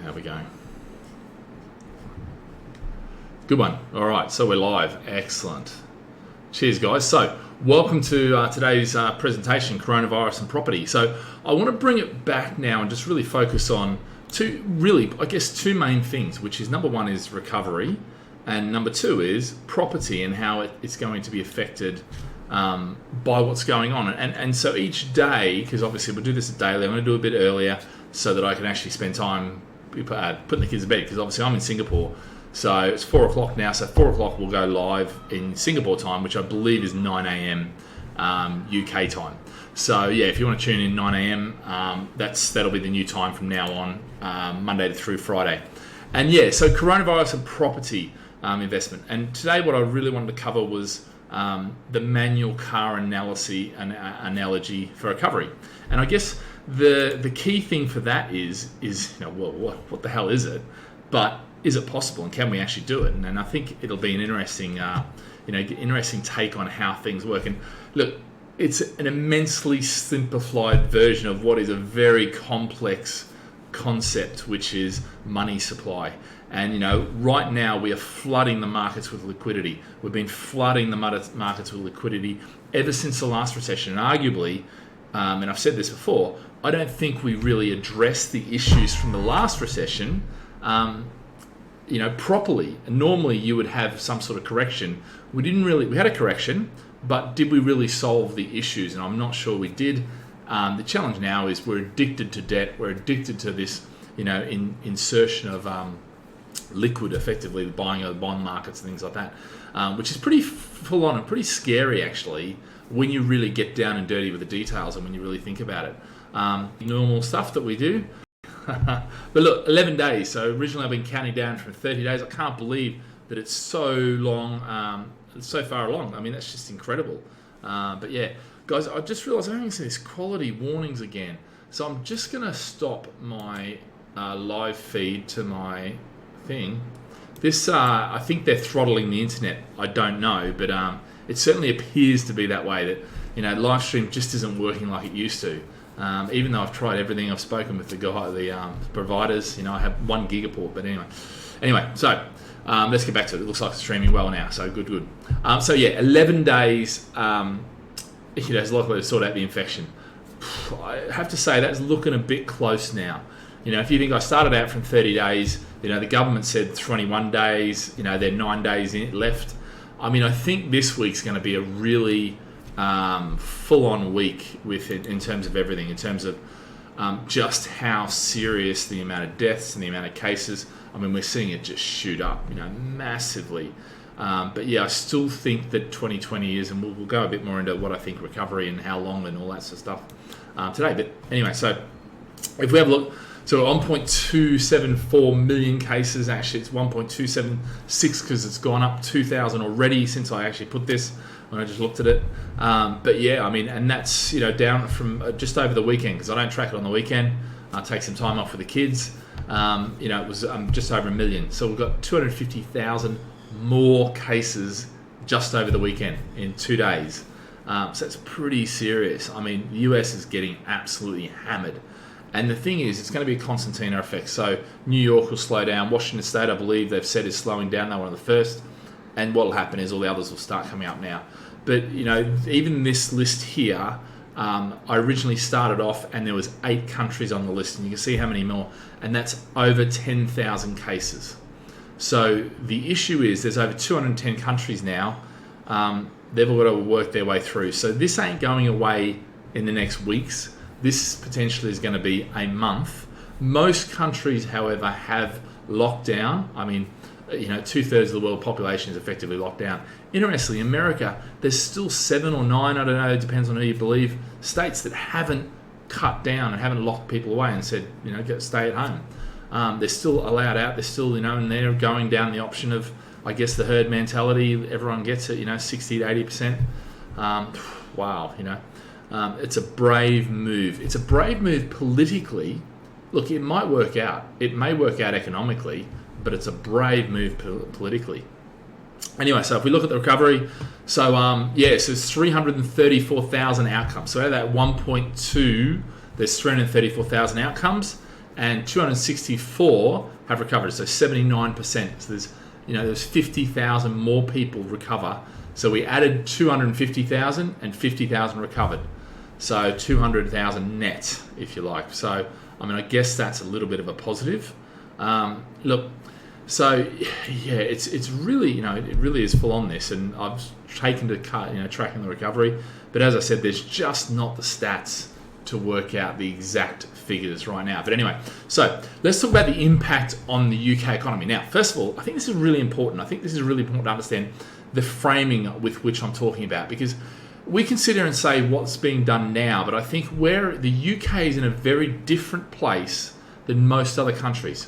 How are we going? Good one. All right, so we're live. Excellent. Cheers, guys. So welcome to today's presentation, Coronavirus and Property. So I want to bring it back now and just really focus on two main things, which is number one is recovery, and number two is property and how it's going to be affected by what's going on. And so each day, because obviously we'll do this daily, I'm going to do a bit earlier so that I can actually spend time putting the kids to bed, because obviously I'm in Singapore. So it's 4 o'clock now, so 4 o'clock we'll go live in Singapore time, which I believe is 9 a.m. UK time. So yeah, if you want to tune in 9 a.m, that'll be the new time from now on, Monday through Friday. And yeah, so coronavirus and property investment. And today what I really wanted to cover was the manual car analogy for recovery. And I guess the key thing for that is what the hell is it? But is it possible, and can we actually do it? And I think it'll be an interesting take on how things work. And look, it's an immensely simplified version of what is a very complex concept, which is money supply. And right now we are flooding the markets with liquidity. We've been flooding the markets with liquidity ever since the last recession. And arguably, and I've said this before, I don't think we really addressed the issues from the last recession properly. And normally you would have some sort of correction. We had a correction, but did we really solve the issues? And I'm not sure we did. The challenge now is we're addicted to debt. We're addicted to this, insertion of liquid, effectively the buying of the bond markets and things like that, which is pretty full on and pretty scary actually when you really get down and dirty with the details and when you really think about it. Normal stuff that we do. But look, 11 days. So originally I've been counting down from 30 days. I can't believe that it's so long, so far along. I mean, that's just incredible. But yeah, guys, I just realized I'm having these quality warnings again. So I'm just going to stop my live feed to my thing. This, I think they're throttling the internet. I don't know, but it certainly appears to be that way, that, live stream just isn't working like it used to. Even though I've tried everything, I've spoken with the providers. I have 1 gigaport, but anyway. So let's get back to it. It looks like it's streaming well now, so good. So yeah, 11 days. It's likely to sort out the infection. I have to say that's looking a bit close now. If you think I started out from 30 days, the government said 21 days. They're 9 days left. I mean, I think this week's going to be a really full-on week with it in terms of everything, in terms of just how serious the amount of deaths and the amount of cases. I mean, we're seeing it just shoot up, massively. But yeah, I still think that 2020 is, and we'll go a bit more into what I think recovery and how long and all that sort of stuff today. But anyway, so if we have a look, so 1.274 million cases. Actually, it's 1.276 because it's gone up 2,000 already since I actually put this, when I just looked at it. But yeah, I mean, and that's, down from just over the weekend, because I don't track it on the weekend. I take some time off with the kids. It was just over 1 million. So we've got 250,000 more cases just over the weekend in 2 days. So that's pretty serious. I mean, the US is getting absolutely hammered. And the thing is, it's going to be a concertina effect. So New York will slow down. Washington State, I believe they've said, is slowing down. They're one of the first. And what will happen is all the others will start coming up now. But, even this list here, I originally started off and there was 8 countries on the list. And you can see how many more. And that's over 10,000 cases. So the issue is there's over 210 countries now. They've all got to work their way through. So this ain't going away in the next weeks. This potentially is going to be a month. Most countries, however, have locked down. I mean, 2/3 of the world population is effectively locked down. Interestingly, America, there's still 7 or 9, I don't know, it depends on who you believe, states that haven't cut down and haven't locked people away and said, stay at home. They're still allowed out. They're still, and they're going down the option of, I guess, the herd mentality. Everyone gets it, 60 to 80%. Wow, it's a brave move. It's a brave move politically. Look, it might work out. It may work out economically, but it's a brave move politically. Anyway, so if we look at the recovery, so so it's 334,000 outcomes. So out of that 1.2, there's 334,000 outcomes. and 264 have recovered. So 79%. So there's 50,000 more people recover. So we added 250,000 and 50,000 recovered. So 200,000 net, if you like. So I guess that's a little bit of a positive. Look, so yeah, it's really it really is full on this, and I've taken to tracking the recovery. But as I said, there's just not the stats to work out the exact figures right now. But anyway, so let's talk about the impact on the UK economy. Now, first of all, I think this is really important. I think this is really important to understand the framing with which I'm talking about, because we can sit here and say what's being done now, but I think where the UK is in a very different place than most other countries.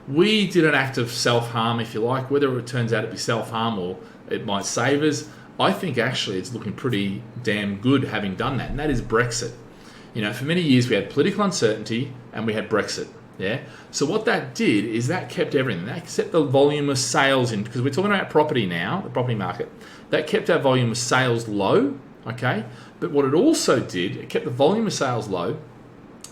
We did an act of self-harm, if you like, whether it turns out to be self-harm or it might save us. I think actually it's looking pretty damn good having done that, and that is Brexit. For many years we had political uncertainty and we had Brexit. Yeah. So what that did is that kept everything. That kept the volume of sales in, because we're talking about property now, the property market. That kept our volume of sales low. Okay. But what it also did, it kept the volume of sales low.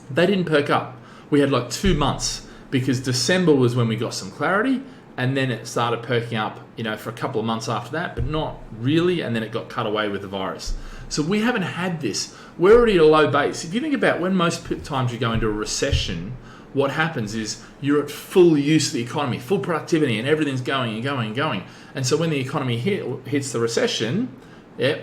They didn't perk up. We had like 2 months, because December was when we got some clarity, and then it started perking up, for a couple of months after that, but not really, and then it got cut away with the virus. So we haven't had this. We're already at a low base. If you think about when most times you go into a recession, what happens is you're at full use of the economy, full productivity, and everything's going and going and going. And so when the economy hits the recession,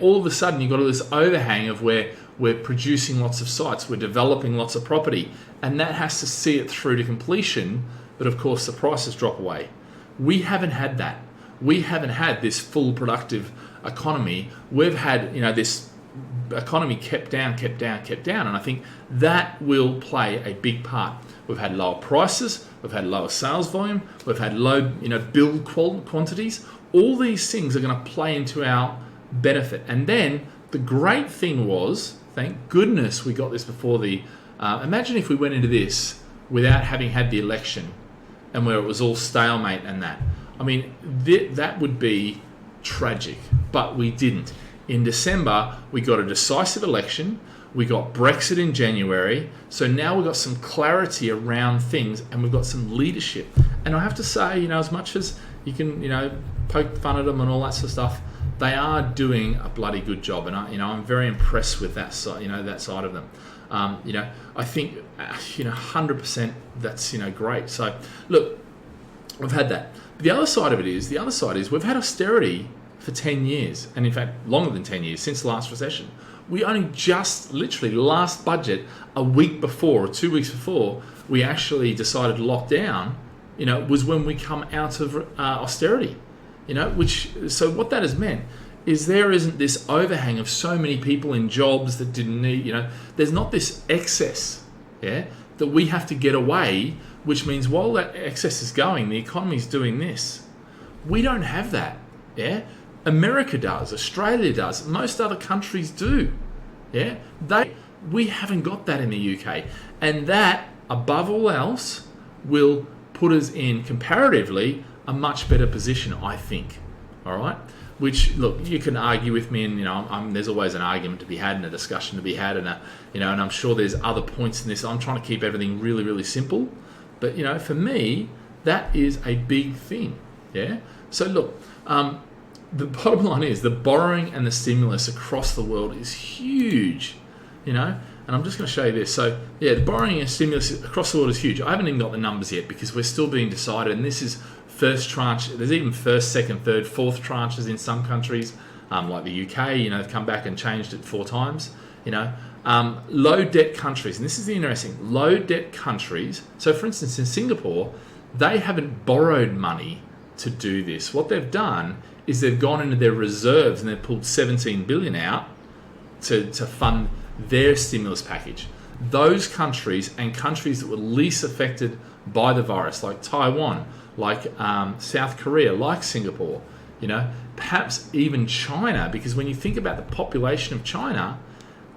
all of a sudden you've got all this overhang of where we're producing lots of sites, we're developing lots of property, and that has to see it through to completion, but of course the prices drop away. We haven't had that. We haven't had this full productive economy. We've had, this economy kept down, and I think that will play a big part. We've had lower prices, we've had lower sales volume, we've had low, build quantities. All these things are going to play into our benefit. And then the great thing was, thank goodness we got this before the. Imagine if we went into this without having had the election, and where it was all stalemate and that. That would be tragic, but we didn't. In December, we got a decisive election. We got Brexit in January. So now we've got some clarity around things, and we've got some leadership. And I have to say, as much as you can, poke fun at them and all that sort of stuff, they are doing a bloody good job. And I'm very impressed with that side, that side of them. I think, 100% that's, great. So look, we've had that. But the other side is we've had austerity for 10 years, and in fact longer than 10 years, since the last recession. We only just literally last budget, a week before or 2 weeks before we actually decided to lock down, was when we come out of austerity. So what that has meant is there isn't this overhang of so many people in jobs that didn't need, there's not this excess, that we have to get away, which means while that excess is going, the economy's doing this. We don't have that, America does, Australia does, most other countries do. We haven't got that in the UK. And that, above all else, will put us in, comparatively, a much better position, I think. All right? Which, look, you can argue with me, and there's always an argument to be had and a discussion to be had, and and I'm sure there's other points in this. I'm trying to keep everything really, really simple. But, for me, that is a big thing. So look, the bottom line is the borrowing and the stimulus across the world is huge, and I'm just going to show you this. So the borrowing and stimulus across the world is huge. I haven't even got the numbers yet, because we're still being decided, and this is first tranche. There's even first, second, third, fourth tranches in some countries, like the UK, they've come back and changed it 4 times, low debt countries, and this is the interesting, low debt countries. So for instance, in Singapore, they haven't borrowed money to do this. What they've done is they've gone into their reserves and they've pulled 17 billion out to fund their stimulus package. Those countries, and countries that were least affected by the virus, like Taiwan, like South Korea, like Singapore, perhaps even China, because when you think about the population of China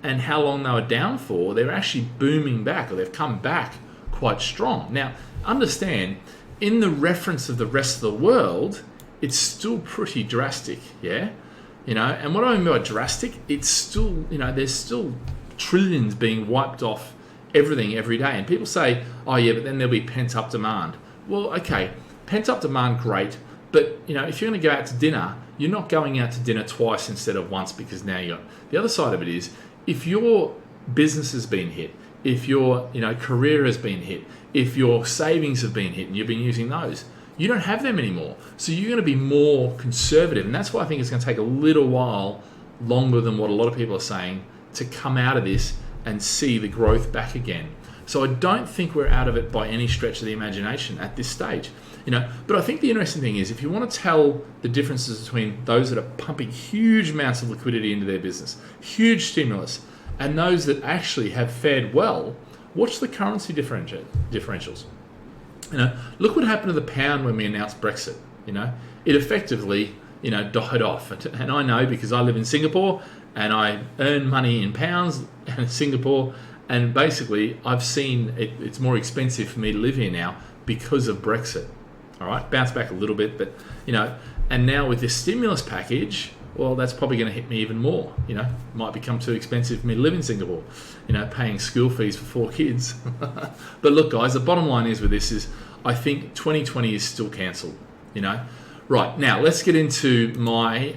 and how long they were down for, they're actually booming back, or they've come back quite strong. Now, understand, in the reference of the rest of the world, it's still pretty drastic, and what I mean by drastic, it's still, there's still trillions being wiped off everything every day. And people say, oh yeah, but then there'll be pent-up demand. Well, okay, pent-up demand, great. But, if you're going to go out to dinner, you're not going out to dinner twice instead of once, because now you got... The other side of it is, if your business has been hit, if your career has been hit, if your savings have been hit and you've been using those, you don't have them anymore. So you're going to be more conservative. And that's why I think it's going to take a little while longer than what a lot of people are saying to come out of this and see the growth back again. So I don't think we're out of it by any stretch of the imagination at this stage. But I think the interesting thing is, if you want to tell the differences between those that are pumping huge amounts of liquidity into their business, huge stimulus, and those that actually have fared well, watch the currency differentials. Look what happened to the pound when we announced Brexit. It effectively, died off. And I know, because I live in Singapore and I earn money in pounds in Singapore, and basically I've seen it's more expensive for me to live here now because of Brexit. All right, bounce back a little bit, but and now with this stimulus package, well, that's probably going to hit me even more. Might become too expensive for me to live in Singapore, paying school fees for 4 kids. But look, guys, the bottom line is with this is, I think 2020 is still cancelled. Right, now let's get into my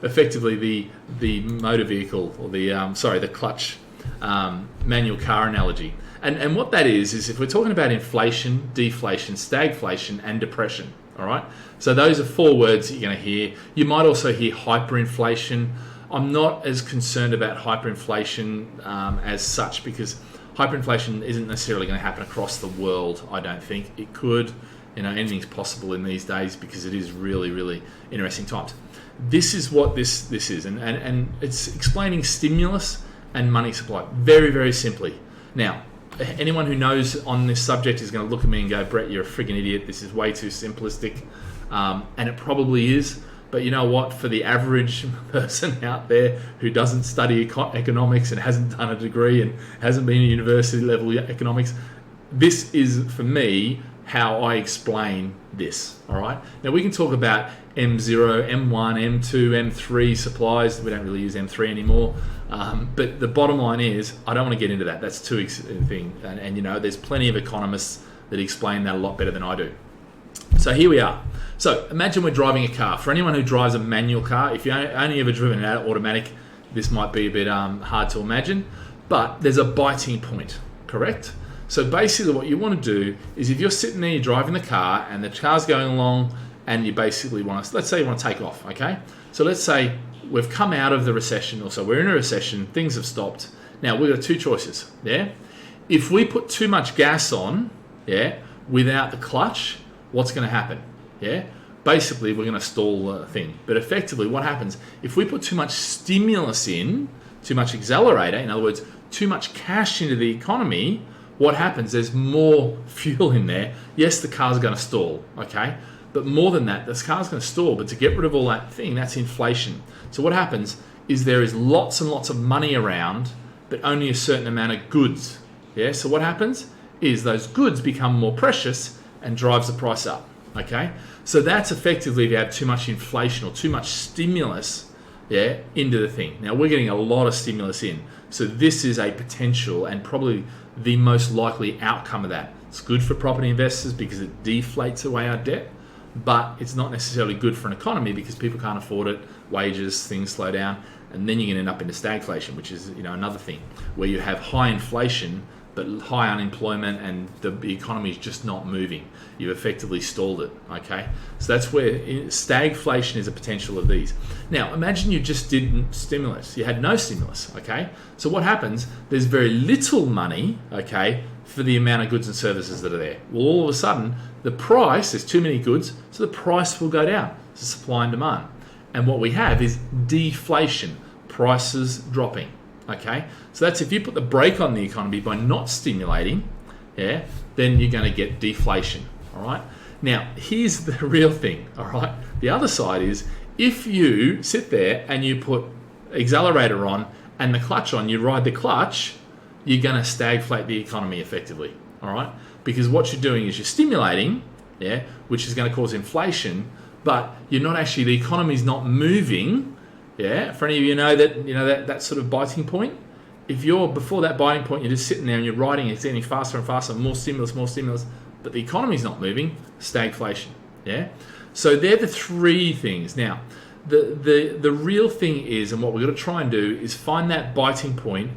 effectively the motor vehicle, or the clutch manual car analogy. And what that is if we're talking about inflation, deflation, stagflation, and depression, all right? So those are 4 words that you're going to hear. You might also hear hyperinflation. I'm not as concerned about hyperinflation as such, because hyperinflation isn't necessarily going to happen across the world, I don't think. It could. Anything's possible in these days, because it is really, really interesting times. This is what this is, and it's explaining stimulus and money supply very, very simply. Now, anyone who knows on this subject is going to look at me and go, Brett, you're a friggin' idiot. This is way too simplistic. And it probably is. But you know what? For the average person out there who doesn't study economics and hasn't done a degree and hasn't been at university level economics, this is, for me, how I explain this. All right. Now, we can talk about M0, M1, M2, M3 supplies. We don't really use M3 anymore. But the bottom line is, I don't want to get into that. That's too thing. And there's plenty of economists that explain that a lot better than I do. So here we are. So imagine we're driving a car. For anyone who drives a manual car, if you only ever driven an automatic, this might be a bit hard to imagine. But there's a biting point, correct? So basically what you want to do is, if you're sitting there, you're driving the car, and the car's going along, and you basically want to, let's say you want to take off, okay? So let's say we've come out of the recession, or so we're in a recession, things have stopped. Now, we've got 2 choices, yeah? If we put too much gas on, yeah, without the clutch, what's going to happen, yeah? Basically, we're going to stall the thing. But effectively, what happens, if we put too much stimulus in, too much accelerator, in other words, too much cash into the economy, what happens, there's more fuel in there. Yes, the car's going to stall, okay? But more than that, this car's going to stall. But to get rid of all that thing, that's inflation. So what happens is there is lots and lots of money around, but only a certain amount of goods. Yeah. So what happens is those goods become more precious and drives the price up. Okay. So that's effectively if you have too much inflation or too much stimulus, yeah, into the thing. Now we're getting a lot of stimulus in. So this is a potential and probably the most likely outcome of that. It's good for property investors because it deflates away our debt. But it's not necessarily good for an economy because people can't afford it, wages, things slow down, and then you can end up into stagflation, which is another thing where you have high inflation but high unemployment and the economy is just not moving. You've effectively stalled it, okay? So that's where stagflation is a potential of these. Now, imagine you just didn't stimulus. You had no stimulus, okay? So what happens, there's very little money, okay, for the amount of goods and services that are there. Well, all of a sudden, the price, there's too many goods, so the price will go down. It's supply and demand. And what we have is deflation, prices dropping, okay? So that's if you put the brake on the economy by not stimulating, yeah, then you're going to get deflation, all right? Now, here's the real thing, all right? The other side is if you sit there and you put accelerator on and the clutch on, you ride the clutch, you're going to stagflate the economy effectively, all right? Because what you're doing is you're stimulating, yeah, which is going to cause inflation, but you're not actually, the economy's not moving, yeah? For any of you know that sort of biting point, if you're before that biting point, you're just sitting there and you're riding, it's getting faster and faster, more stimulus, but the economy's not moving, stagflation. Yeah. So they're the three things. Now, the real thing is, and what we've got to try and do is find that biting point,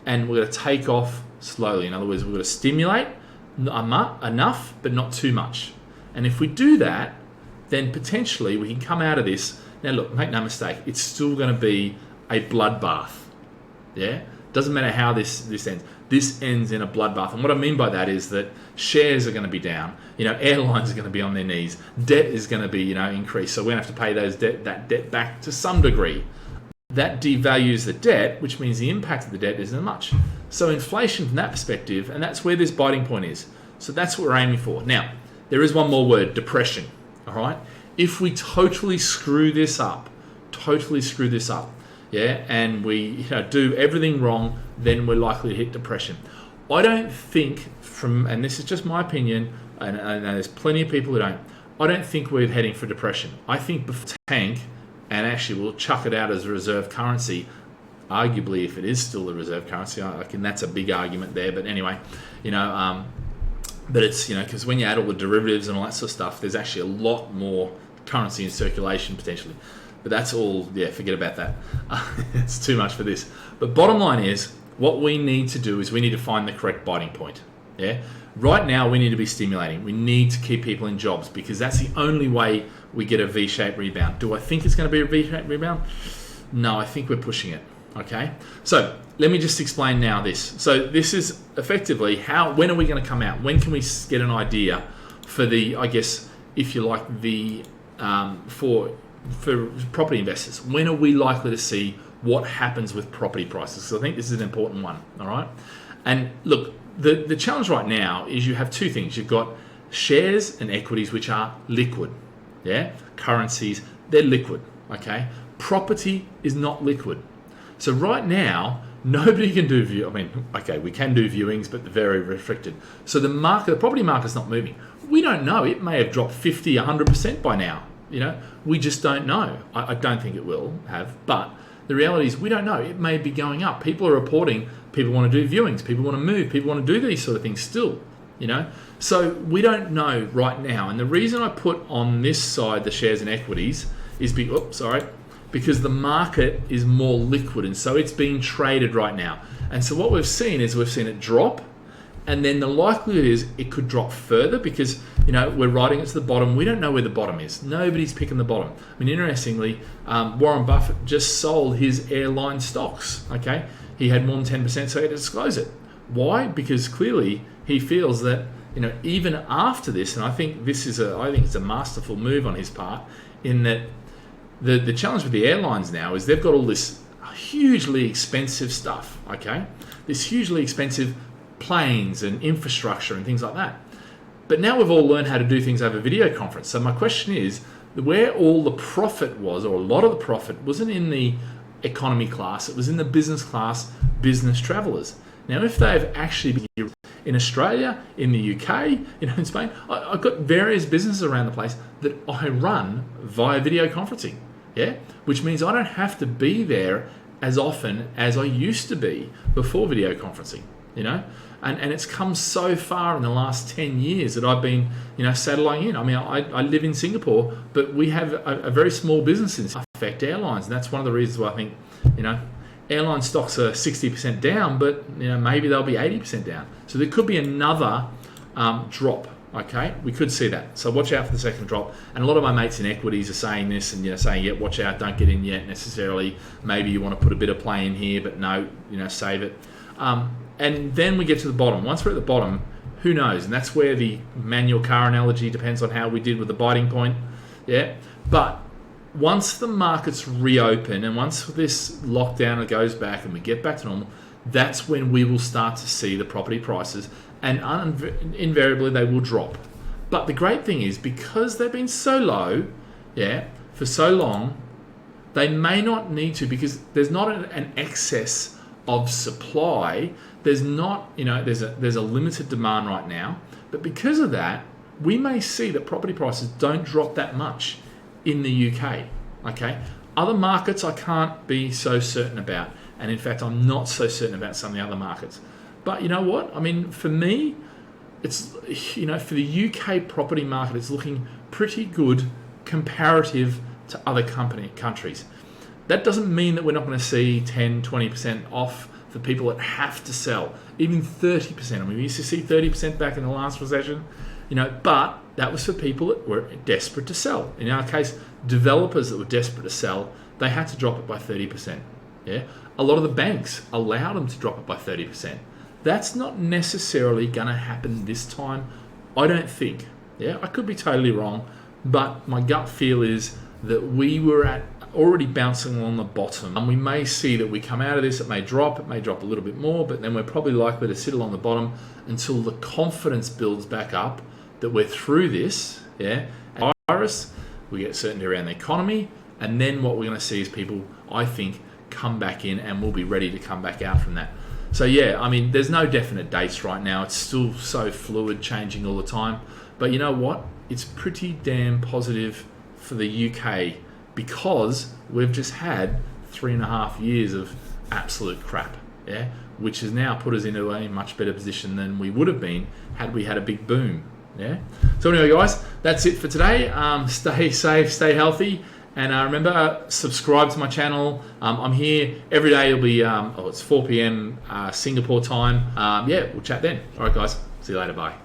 and we're going to take off slowly. In other words, we're going to stimulate enough, but not too much. And if we do that, then potentially we can come out of this. Now, look, make no mistake, it's still going to be a bloodbath. Yeah. Doesn't matter how this ends. This ends in a bloodbath. And what I mean by that is that shares are going to be down. Airlines are going to be on their knees. Debt is going to be, increased. So we're going to have to pay that debt back to some degree. That devalues the debt, which means the impact of the debt isn't much. So inflation from that perspective, and that's where this biting point is. So that's what we're aiming for. Now, there is one more word, depression. All right? If we totally screw this up, yeah, and we do everything wrong, then we're likely to hit depression. I don't think and this is just my opinion, and there's plenty of people who don't, I don't think we're heading for depression. I think before tank, and actually we'll chuck it out as a reserve currency, arguably if it is still a reserve currency, that's a big argument there, but anyway, but it's, because when you add all the derivatives and all that sort of stuff, there's actually a lot more currency in circulation potentially. But that's all, forget about that. It's too much for this. But bottom line is, what we need to do is we need to find the correct biting point. Yeah. Right now, we need to be stimulating. We need to keep people in jobs because that's the only way we get a V-shaped rebound. Do I think it's going to be a V-shaped rebound? No, I think we're pushing it. Okay. So let me just explain now this. So this is effectively when are we going to come out? When can we get an idea for the, I guess, if you like, the for property investors, when are we likely to see what happens with property prices? So I think this is an important one, all right? And look, the challenge right now is you have two things. You've got shares and equities, which are liquid, yeah? Currencies, they're liquid, okay? Property is not liquid. So right now, nobody can do we can do viewings, but they're very restricted. So the property market's not moving. We don't know. It may have dropped 50, 100% by now. We just don't know. I don't think it will have, but the reality is we don't know. It may be going up. People are reporting, people want to do viewings, people want to move, people want to do these sort of things still, So we don't know right now. And the reason I put on this side the shares and equities is because the market is more liquid, and so it's being traded right now. And so what we've seen it drop, and then the likelihood is it could drop further because, we're riding it to the bottom. We don't know where the bottom is. Nobody's picking the bottom. Interestingly, Warren Buffett just sold his airline stocks, okay? He had more than 10%, so he had to disclose it. Why? Because clearly he feels that, even after this, and I think it's a masterful move on his part, in that the challenge with the airlines now is they've got all this hugely expensive stuff, okay? This hugely expensive planes and infrastructure and things like that. But now we've all learned how to do things over video conference. So my question is, where all the profit was, or a lot of the profit, wasn't in the economy class, it was in the business class, business travelers. Now, if they've actually been in Australia, in the UK, in Spain, I've got various businesses around the place that I run via video conferencing, yeah? Which means I don't have to be there as often as I used to be before video conferencing, And it's come so far in the last 10 years that I've been, satelliting in. I live in Singapore, but we have a very small business in affect airlines. And that's one of the reasons why I think, airline stocks are 60% down, but maybe they'll be 80% down. So there could be another drop, okay? We could see that. So watch out for the second drop. And a lot of my mates in equities are saying this and, saying, yeah, watch out, don't get in yet necessarily. Maybe you want to put a bit of play in here, but no, save it. And then we get to the bottom. Once we're at the bottom, who knows? And that's where the manual car analogy depends on how we did with the biting point. Yeah. But once the markets reopen and once this lockdown goes back and we get back to normal, that's when we will start to see the property prices, and invariably they will drop. But the great thing is, because they've been so low, for so long, they may not need to, because there's not an excess of supply. There's not, there's a limited demand right now, but because of that, we may see that property prices don't drop that much in the UK. Okay, other markets I can't be so certain about, And in fact, I'm not so certain about some of the other markets. But you know what? I mean, for me, it's, you know, for the UK property market, it's looking pretty good comparative to other countries. That doesn't mean that we're not going to see 10, 20% off for people that have to sell, even 30%. I mean, we used to see 30% back in the last recession, you know, but that was for people that were desperate to sell. In our case, developers that were desperate to sell, they had to drop it by 30%. Yeah, a lot of the banks allowed them to drop it by 30%. That's not necessarily going to happen this time, I don't think. Yeah, I could be totally wrong, but my gut feel is that we were already bouncing along the bottom, and we may see that we come out of this. It may drop a little bit more, but then we're probably likely to sit along the bottom until the confidence builds back up that we're through this. Yeah, virus, we get certainty around the economy, and then what we're going to see is people, I think, come back in, and we'll be ready to come back out from that. So yeah, I mean, there's no definite dates right now. It's still so fluid, changing all the time. But you know what? It's pretty damn positive for the UK, because we've just had 3.5 years of absolute crap, yeah, which has now put us into a much better position than we would have been had we had a big boom, yeah. So anyway, guys, that's it for today. Stay safe, stay healthy, and remember, subscribe to my channel. I'm here every day. It'll be it's 4 p.m. Singapore time. Yeah, we'll chat then. All right, guys, see you later. Bye.